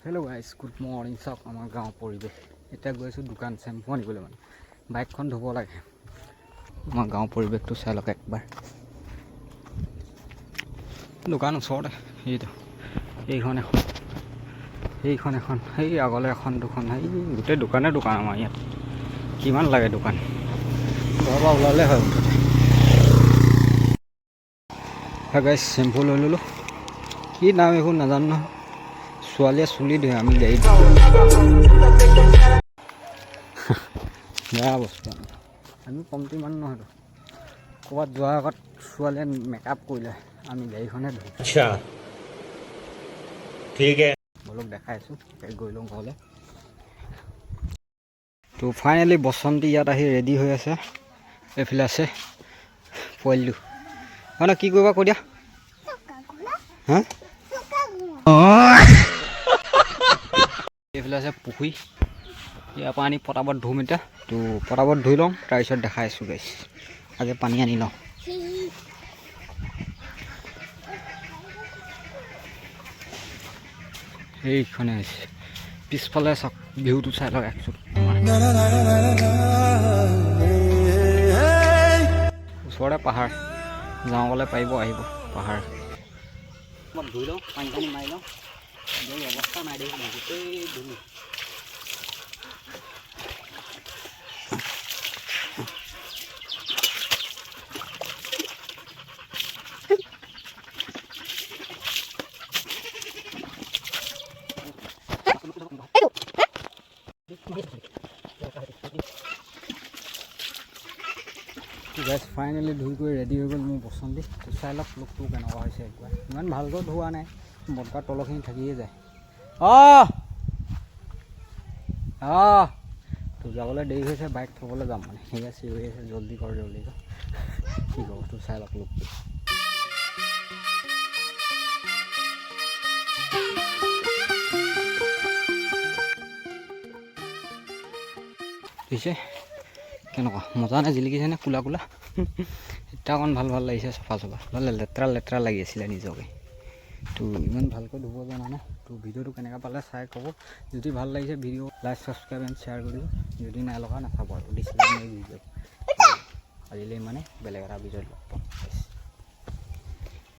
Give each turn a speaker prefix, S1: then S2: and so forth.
S1: Hello' guys, good morning. চাওক আমাৰ গাঁৱৰ পৰিৱেশ। এতিয়া গৈ আছোঁ দোকান চেম্পু আনিবলৈ, মানে বাইকখন ধুব লাগে। আমাৰ গাঁৱৰ পৰিৱেশটো চাই লওক একবাৰ। দোকান ওচৰতে সেইটো এইখন এখন, সেইখন এখন, সেই আগলৈ এখন দুখন, সেই গোটেই দোকানে দোকান আমাৰ ইয়াত। কিমান লাগে দোকান, ঘৰৰ পৰা ওলালে হয় মুঠতে। গাইজ চেম্পু লৈ ল'লোঁ, কি নাম এইবোৰ নাজানো নহয়। ছোৱালীয়ে চুলি ধুৱে, আমি গাড়ীত বেয়া বস্তু। আমি কমতি মানুহ নহয়তো, ক'ৰবাত যোৱাৰ আগত ছোৱালীয়ে মেকআপ কৰিলে আমি গাড়ীখনে ধুওঁ।
S2: আচ্ছা ঠিক আছে,
S1: বলক দেখাই আছোঁ, গৈ লওঁ ঘৰলৈ। তো ফাইনেলি বসন্তী ইয়াত আহি ৰেডি হৈ আছে। এইফালে আছে পোৱালিটো, হয় ন, কি কৰিবা কৈ দিয়া। হা, এইফালে আছে পুখুৰী, ইয়াৰ পৰা আনি পটাপট ধুম এতিয়া। তো পটাপট ধুই লওঁ, তাৰপিছত দেখাই আছোঁ গাইছ। আগে পানী আনি লওঁ। সেইখনে হৈছে পিছফালে চাওক, ভিউটো চাই লওক একচুট। ওচৰতে পাহাৰ, যাওঁ গ'লে পাৰিব আহিব পাহাৰ। মই ধুই লওঁ, পানী চানী মাৰি লওঁ। অৱস্থা নাই দেখিব, গোটেই ধুলো। গাইজ ফাইনেলি ধুই কৰি ৰেডি হৈ গ'ল মোৰ বসন্তী। তো চাই লওক লুকটো কেনেকুৱা হৈছে একবাৰ। ইমান ভালকৈ ধোৱা নাই, বটকাৰ তলৰখিনি থাকিয়ে যায়। তো যাবলৈ দেৰি হৈছে, বাইক থ'বলৈ যাম মানে। সেয়া চিঞৰি আছে, জল্দি কৰ জল্দি কৰ। কি ক'ব, তো চাই লওক লুকটো। দিছে কেনেকুৱা মজা নে, জিলিকিছেনে কোলা কোলা। এতিয়া অকণ ভাল ভাল লাগিছে, চফা চফা। নহ'লে লেতেৰা লেতেৰা লাগি আছিলে নিজকে। তো ইমান ভালকৈ ধুব জনা নাই। তো ভিডিঅ'টো কেনেকৈ পালে চাই ক'ব। যদি ভাল লাগিছে video' like subscribe and share কৰিব। যদি নাই লগা নাচাব আৰু ডিছলাইক মাৰি ভিডিঅ'। আজিলৈ মানে বেলেগ এটা ভিডিঅ'ত লগ পাম।